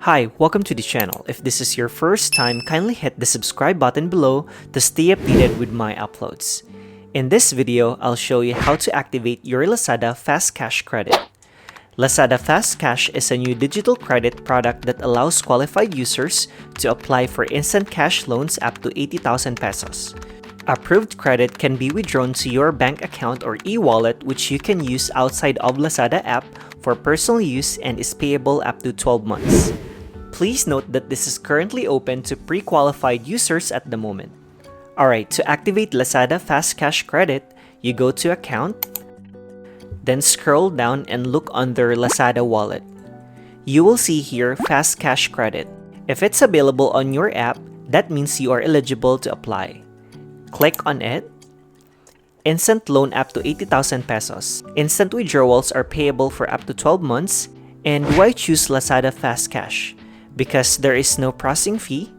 Hi, welcome to the channel. If this is your first time, kindly hit the subscribe button below to stay updated with my uploads. In this video, I'll show you how to activate your Lazada FastCash Credit. Lazada FastCash is a new digital credit product that allows qualified users to apply for instant cash loans up to 80,000 pesos. Approved credit can be withdrawn to your bank account or e-wallet, which you can use outside of Lazada app for personal use and is payable up to 12 months. Please note that this is currently open to pre-qualified users at the moment. Alright, to activate Lazada FastCash Credit, you go to Account, then scroll down and look under Lazada Wallet. You will see here FastCash Credit. If it's available on your app, that means you are eligible to apply. Click on it. Instant loan up to 80,000 pesos. Instant withdrawals are payable for up to 12 months. And why choose Lazada FastCash? Because there is no processing fee,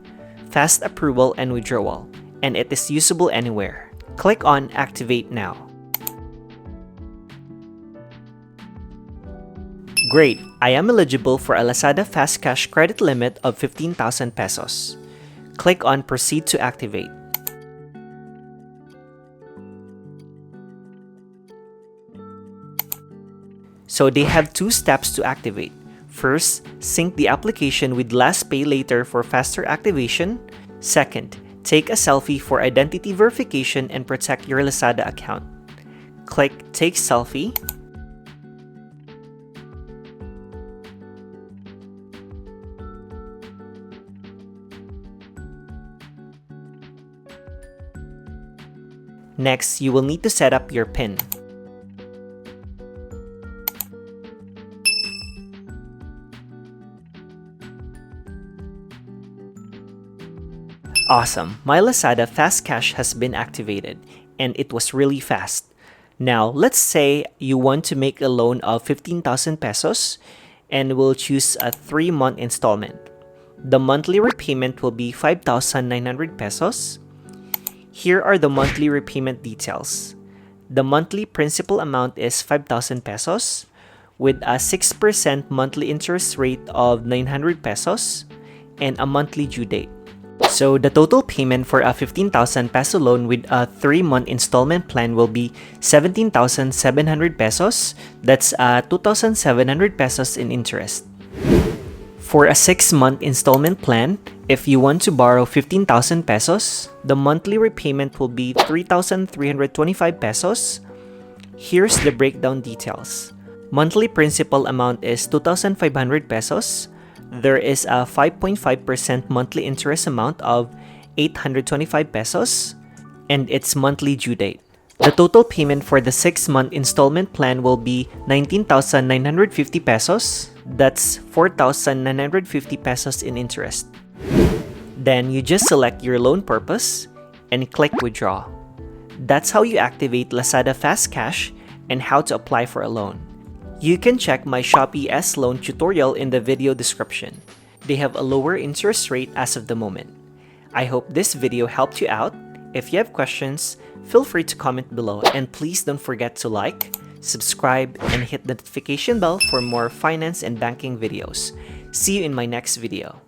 fast approval and withdrawal, and it is usable anywhere. Click on Activate Now. Great! I am eligible for a Lazada FastCash credit limit of 15,000 pesos. Click on Proceed to activate. So they have two steps to activate. First, sync the application with Last Pay Later for faster activation. Second, take a selfie for identity verification and protect your Lazada account. Click Take Selfie. Next, you will need to set up your PIN. Awesome! My Lazada FastCash has been activated, and it was really fast. Now, let's say you want to make a loan of 15,000 pesos, and we'll choose a 3-month installment. The monthly repayment will be 5,900 pesos. Here are the monthly repayment details. The monthly principal amount is 5,000 pesos, with a 6% monthly interest rate of 900 pesos, and a monthly due date. So the total payment for a 15,000 peso loan with a 3-month installment plan will be 17,700 pesos. That's 2,700 pesos in interest. For a 6-month installment plan, if you want to borrow 15,000 pesos, the monthly repayment will be 3,325 pesos. Here's the breakdown details. Monthly principal amount is 2,500 pesos. There is a 5.5% monthly interest amount of 825 pesos, and its monthly due date. The total payment for the 6-month installment plan will be 19,950 pesos. That's 4,950 pesos in interest. Then you just select your loan purpose and click Withdraw. That's how you activate Lazada FastCash and how to apply for a loan. You can check my Shopee SLoan tutorial in the video description. They have a lower interest rate as of the moment. I hope this video helped you out. If you have questions, feel free to comment below, and please don't forget to like, subscribe, and hit the notification bell for more finance and banking videos. See you in my next video.